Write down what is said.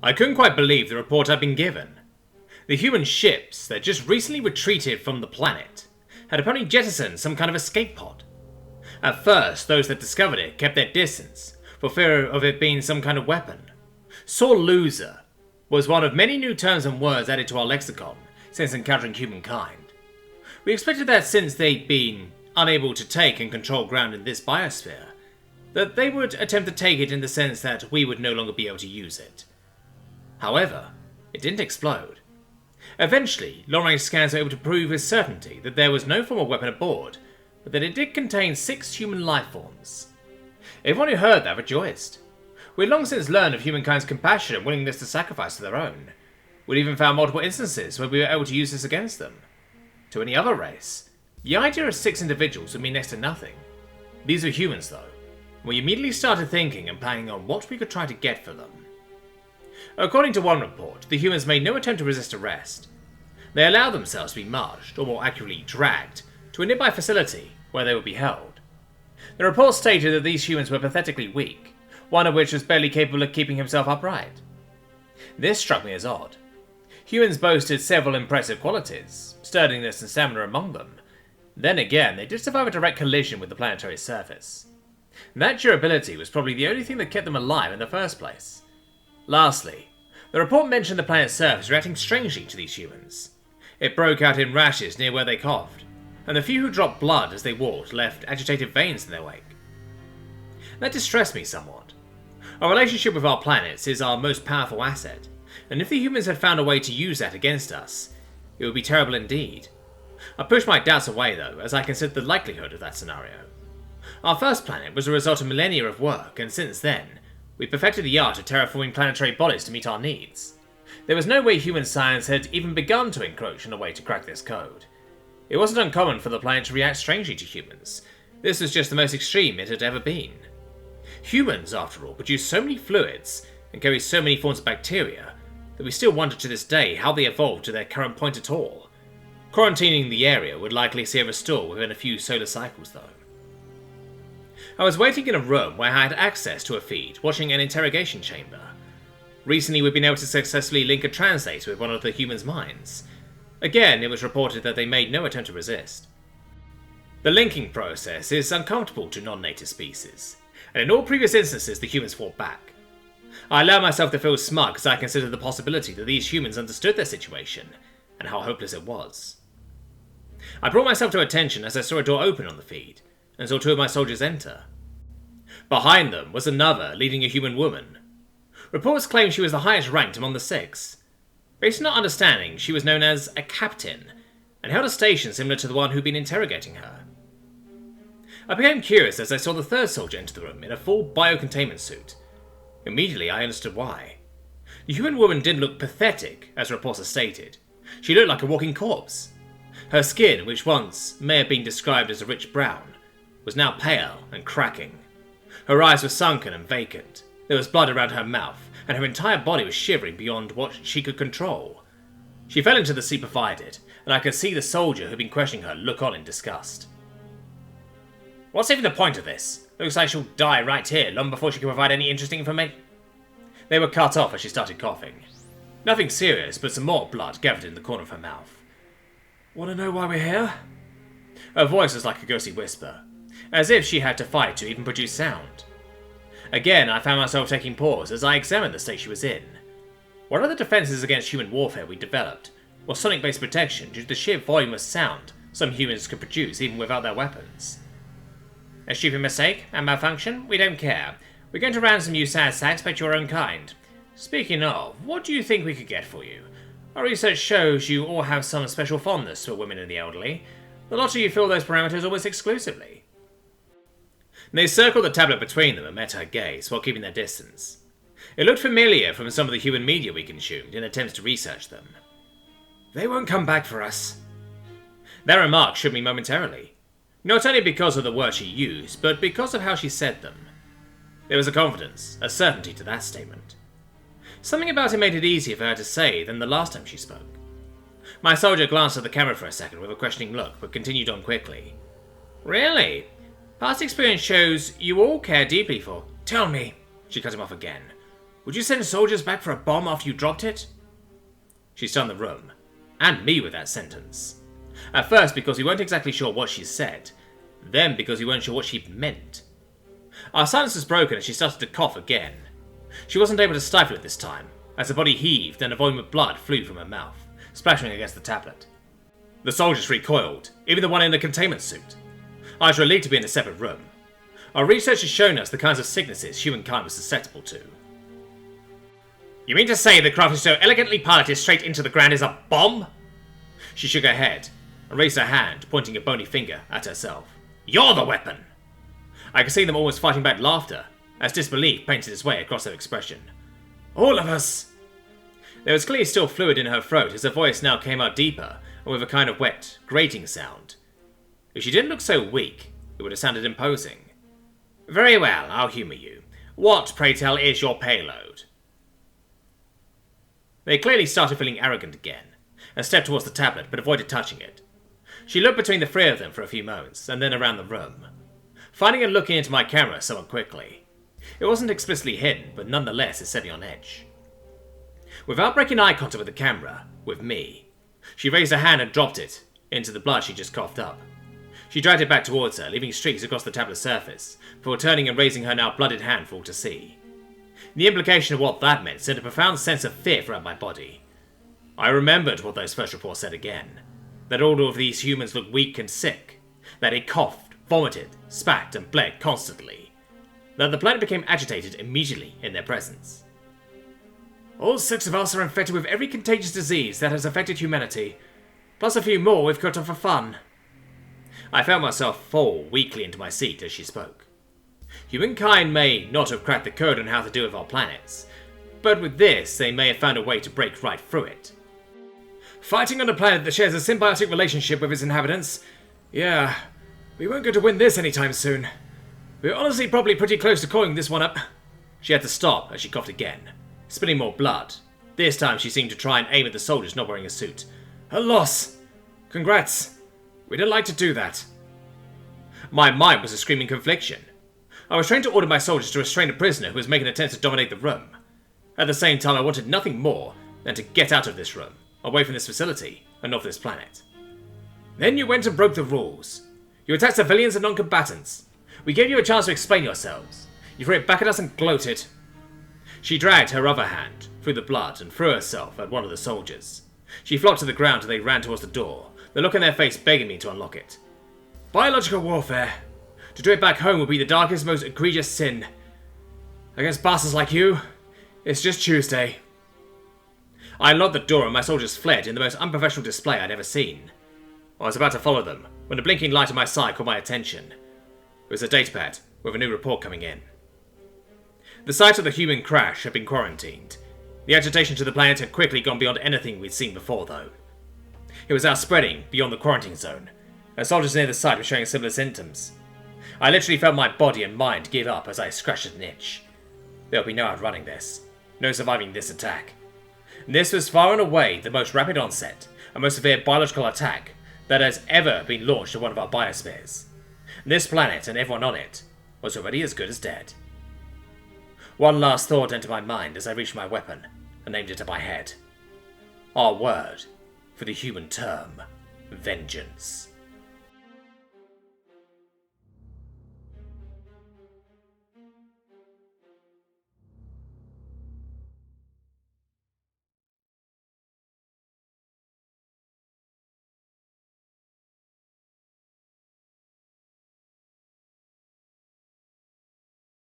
I couldn't quite believe the report I'd been given. The human ships that just recently retreated from the planet had apparently jettisoned some kind of escape pod. At first, those that discovered it kept their distance, for fear of it being some kind of weapon. Sore loser was one of many new terms and words added to our lexicon since encountering humankind. We expected that since they'd been unable to take and control ground in this biosphere, that they would attempt to take it in the sense that we would no longer be able to use it. However, it didn't explode. Eventually, long-range scans were able to prove with certainty that there was no form of weapon aboard, but that it did contain 6 human life forms. Everyone who heard that rejoiced. We had long since learned of humankind's compassion and willingness to sacrifice to their own. We'd even found multiple instances where we were able to use this against them. To any other race, the idea of 6 individuals would mean next to nothing. These were humans though. We immediately started thinking and planning on what we could try to get for them. According to one report, the humans made no attempt to resist arrest. They allowed themselves to be marched, or more accurately dragged, to a nearby facility where they would be held. The report stated that these humans were pathetically weak, one of which was barely capable of keeping himself upright. This struck me as odd. Humans boasted several impressive qualities, sturdiness and stamina among them. Then again, they did survive a direct collision with the planetary surface. That durability was probably the only thing that kept them alive in the first place. Lastly, the report mentioned the planet's surface reacting strangely to these humans. It broke out in rashes near where they coughed, and the few who dropped blood as they walked left agitated veins in their wake. That distressed me somewhat. Our relationship with our planets is our most powerful asset, and if the humans had found a way to use that against us, it would be terrible indeed. I pushed my doubts away though, as I considered the likelihood of that scenario. Our first planet was a result of millennia of work, and since then, we perfected the art of terraforming planetary bodies to meet our needs. There was no way human science had even begun to encroach on a way to crack this code. It wasn't uncommon for the planet to react strangely to humans. This was just the most extreme it had ever been. Humans, after all, produce so many fluids and carry so many forms of bacteria that we still wonder to this day how they evolved to their current point at all. Quarantining the area would likely see a restore within a few solar cycles though. I was waiting in a room where I had access to a feed, watching an interrogation chamber. Recently we'd been able to successfully link a translator with one of the humans' minds. Again, it was reported that they made no attempt to resist. The linking process is uncomfortable to non-native species, and in all previous instances the humans fought back. I allowed myself to feel smug as I considered the possibility that these humans understood their situation, and how hopeless it was. I brought myself to attention as I saw a door open on the feed, and saw 2 of my soldiers enter. Behind them was another, leading a human woman. Reports claimed she was the highest ranked among the 6. Based on our understanding, she was known as a captain, and held a station similar to the one who'd been interrogating her. I became curious as I saw the 3rd soldier enter the room in a full biocontainment suit. Immediately I understood why. The human woman didn't look pathetic, as reports had stated. She looked like a walking corpse. Her skin, which once may have been described as a rich brown, was now pale and cracking. Her eyes were sunken and vacant. There was blood around her mouth, and her entire body was shivering beyond what she could control. She fell into the seat provided, and I could see the soldier who'd been questioning her look on in disgust. "What's even the point of this? Looks like she'll die right here, long before she can provide any interesting information." They were cut off as she started coughing. Nothing serious, but some more blood gathered in the corner of her mouth. "Want to know why we're here?" Her voice was like a ghostly whisper, as if she had to fight to even produce sound. Again, I found myself taking pause as I examined the state she was in. One of the defenses against human warfare we developed was sonic-based protection due to the sheer volume of sound some humans could produce even without their weapons. "A stupid mistake and malfunction? We don't care. We're going to ransom you sad sacks, but your own kind. Speaking of, what do you think we could get for you? Our research shows you all have some special fondness for women and the elderly. The lot of you fill those parameters almost exclusively." They circled the tablet between them and met her gaze while keeping their distance. It looked familiar from some of the human media we consumed in attempts to research them. "They won't come back for us." That remark shook me momentarily. Not only because of the words she used, but because of how she said them. There was a confidence, a certainty to that statement. Something about it made it easier for her to say than the last time she spoke. My soldier glanced at the camera for a second with a questioning look, but continued on quickly. "Really? Past experience shows you all care deeply for—" "Tell me," she cut him off again. Would you send soldiers back for a bomb after you dropped it? She stunned the room, and me with that sentence. At first because we weren't exactly sure what she said, then because we weren't sure what she meant. Our silence was broken as she started to cough again. She wasn't able to stifle it this time, as her body heaved and a volume of blood flew from her mouth, splashing against the tablet. The soldiers recoiled, even the one in the containment suit. I was relieved to be in a separate room. Our research has shown us the kinds of sicknesses humankind was susceptible to. You mean to say the craft is so elegantly piloted straight into the ground is a bomb? She shook her head and raised her hand, pointing a bony finger at herself. You're the weapon! I could see them almost fighting back laughter, as disbelief painted its way across her expression. All of us! There was clearly still fluid in her throat as her voice now came out deeper and with a kind of wet, grating sound. If she didn't look so weak, it would have sounded imposing. Very well, I'll humour you. What, pray tell, is your payload? They clearly started feeling arrogant again, and stepped towards the tablet but avoided touching it. She looked between the three of them for a few moments, and then around the room, finding and looking into my camera somewhat quickly. It wasn't explicitly hidden, but nonetheless it set me on edge. Without breaking eye contact with the camera, with me, she raised her hand and dropped it into the blood she just coughed up. She dragged it back towards her, leaving streaks across the tablet's surface, before turning and raising her now blooded hand for all to see. The implication of what that meant sent a profound sense of fear throughout my body. I remembered what those first reports said again, that all of these humans looked weak and sick, that they coughed, vomited, spat and bled constantly, that the planet became agitated immediately in their presence. All 6 of us are infected with every contagious disease that has affected humanity, plus a few more we've cut off for fun. I felt myself fall weakly into my seat as she spoke. Humankind may not have cracked the code on how to deal with our planets, but with this they may have found a way to break right through it. Fighting on a planet that shares a symbiotic relationship with its inhabitants? Yeah, we won't go to win this anytime soon. We're honestly probably pretty close to calling this one up. She had to stop as she coughed again, spitting more blood. This time she seemed to try and aim at the soldiers not wearing a suit. A loss! Congrats! We didn't like to do that. My mind was a screaming confliction. I was trying to order my soldiers to restrain a prisoner who was making attempts to dominate the room. At the same time, I wanted nothing more than to get out of this room, away from this facility, and off this planet. Then you went and broke the rules. You attacked civilians and non-combatants. We gave you a chance to explain yourselves. You threw it back at us and gloated. She dragged her other hand through the blood and threw herself at one of the soldiers. She flopped to the ground and they ran towards the door, the look on their face begging me to unlock it. Biological warfare. To do it back home would be the darkest, most egregious sin. Against bastards like you, it's just Tuesday. I unlocked the door and my soldiers fled in the most unprofessional display I'd ever seen. I was about to follow them when a blinking light on my side caught my attention. It was a datapad with a new report coming in. The site of the human crash had been quarantined. The agitation to the planet had quickly gone beyond anything we'd seen before, though. It was now spreading beyond the quarantine zone, and soldiers near the site were showing similar symptoms. I literally felt my body and mind give up as I scratched at an itch. There'll be no outrunning this, no surviving this attack. This was far and away the most rapid onset and most severe biological attack that has ever been launched at one of our biospheres. This planet and everyone on it was already as good as dead. One last thought entered my mind as I reached my weapon and aimed it at my head. Our word for the human term, vengeance.